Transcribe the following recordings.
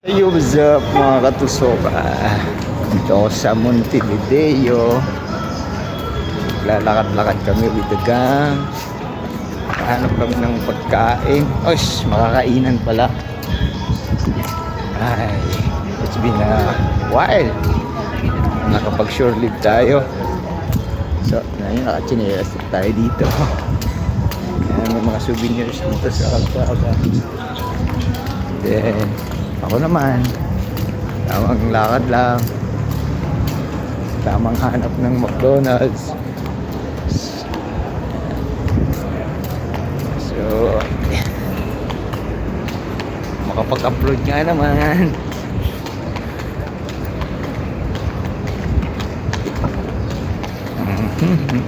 Hey, what's up mga katusok? Dito ako sa Montevideo. Lalakad-lakad kami with the gang. Hanap kami ng pagkain. Osh, makakainan pala. Ay, it's been a while. Nakapag-shore live tayo. So, ngayon nakachinelas tayo dito. Ayan, may mga souvenirs dito sa Alpaga. Then, ako naman, tamang lakad lang, tamang hanap ng McDonald's. So, makapag-upload nga naman.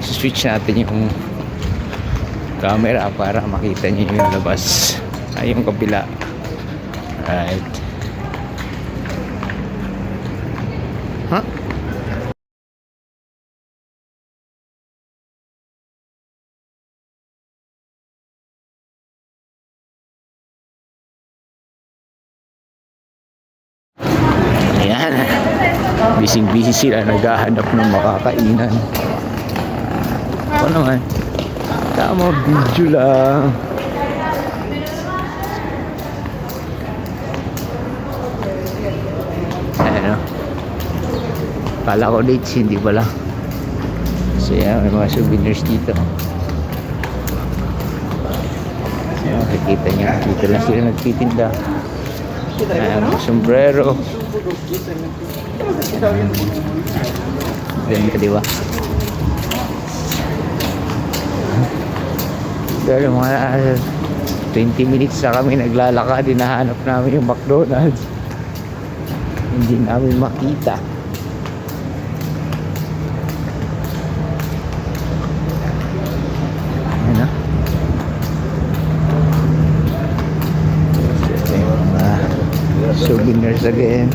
Switch natin yung camera para makita niyo yung labas, ay yung kabila. Right. Huh? Ayan. Busy sila naghahanap ng makakainan. Ako naman, tama, video lang. Ayan o. Kala ko dates, hindi pala. So yan, may mga souvenirs dito. Ayan, makikita nyo. Dito lang sila nagtitinda. Ayan, mga sombrero. Ganun ka, diba? Dahil mga 20 minutes na kami naglalakad, hinahanap namin yung McDonald's. Hindi namin makita. Ayan na. Souvenirs again.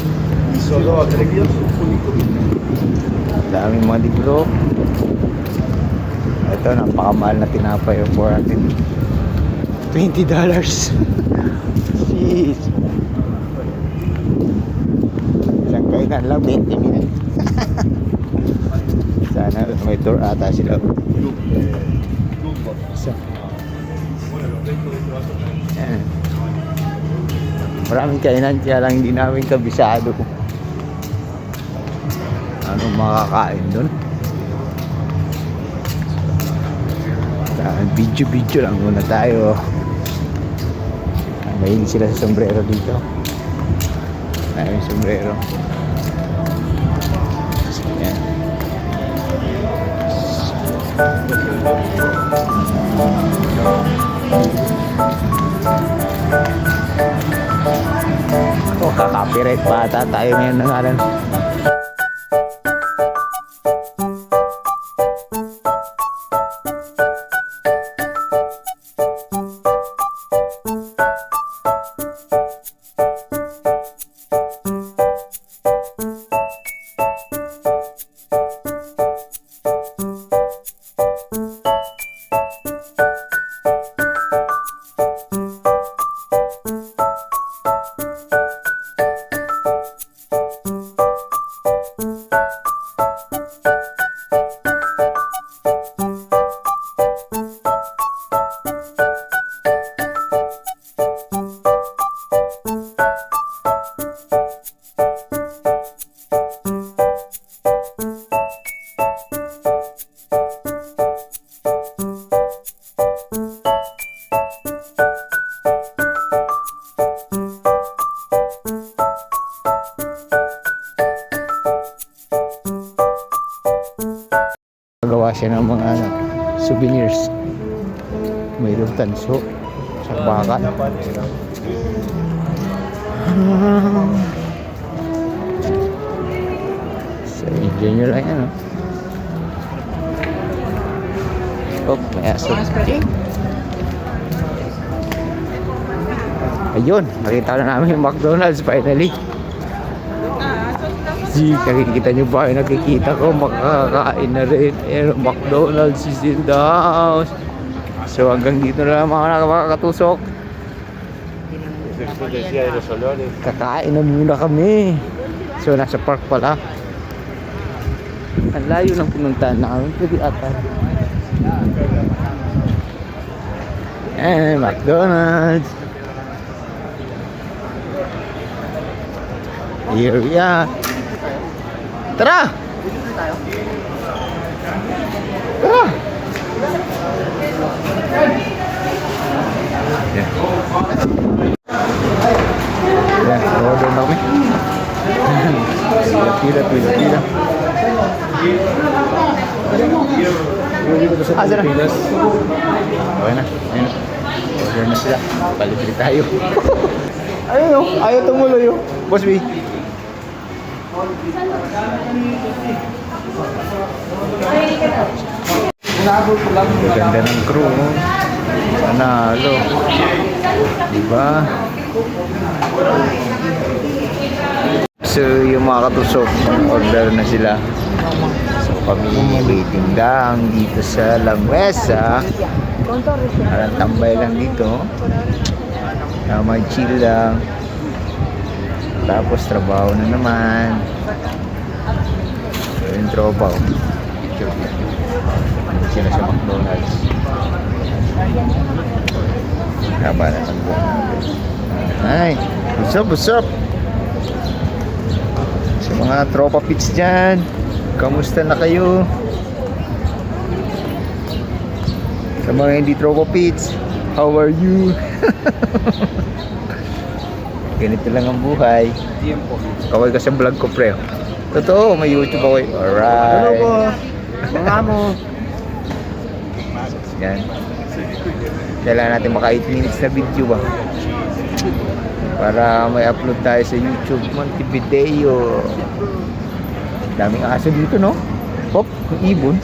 Daming mga libro. Ito, napakamahal na tinapay yung for atin. $20. Jeez. Isang kainan lang, 20 minutes. Sana may tour ata sila. So, yan. Maraming kainan, kaya lang hindi namin kabisado anong makakain doon. Video lang muna tayo. Mahilig sila sa sombrero dito. May sombrero. Ayan. Oh, kakapirate pa ata tayo ngayon ng alam. Gawa siya ng mga souvenirs. Mayroong tanso sa baka. So, enjoy nyo lang yan. Oh, may aso. Ayun, nakita na namin yung McDonald's finally. Nakikita nyo ba? Nakikita ko makakain na rin. McDonald's is in the house. So hanggang dito na lang mga nakakatusok. Después decía de los olores. Kakain na muna kami. So, nasa park pala. Ang layo ng pinuntahan namin. Pwede ata. McDonald's. Here we are. Tara! Tara! Yeah. Yeah, order na kami. Pila. Asa na? Okay na. Ayun. Order na sila. Palipili tayo. Ayun o. Ayaw tumuloy o. Boss B. Ganda ng crew, no? Panalo. Diba? So, yung mga katusok, order na sila. So, kami waiting lang dito sa Lamesa. Parang tambay lang dito. May chill lang. Tapos, trabaho na naman. So, yung tropa ko. Picture dito. Sila sa McDonald's. Haba na ng buwan natin. Ay, what's up? Sa mga tropa pits dyan, kamusta na kayo? Sa mga hindi tropa pits, how are you? Ganito lang ang buhay. Kaway ka sa vlog ko, pre. Totoo, may YouTube ako. Alright. Hello po. Mga mo. Yan. Kailangan natin maka 8 minutes na video ba? Para may upload tayo sa YouTube Montevideo. Daming aso dito, no? Hop, yung ibon.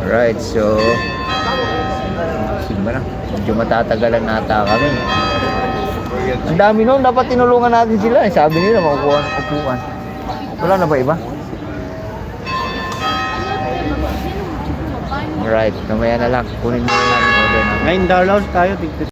Alright, so sige ba na? Medyo matatagalan nata kami. Ang dami nun, dapat tinulungan natin sila. Sabi nila, makukuha ng upuan. Wala na ba iba? Alright, namaya na lang. Kunin mo na namin order namin. $9 tayo, tigtit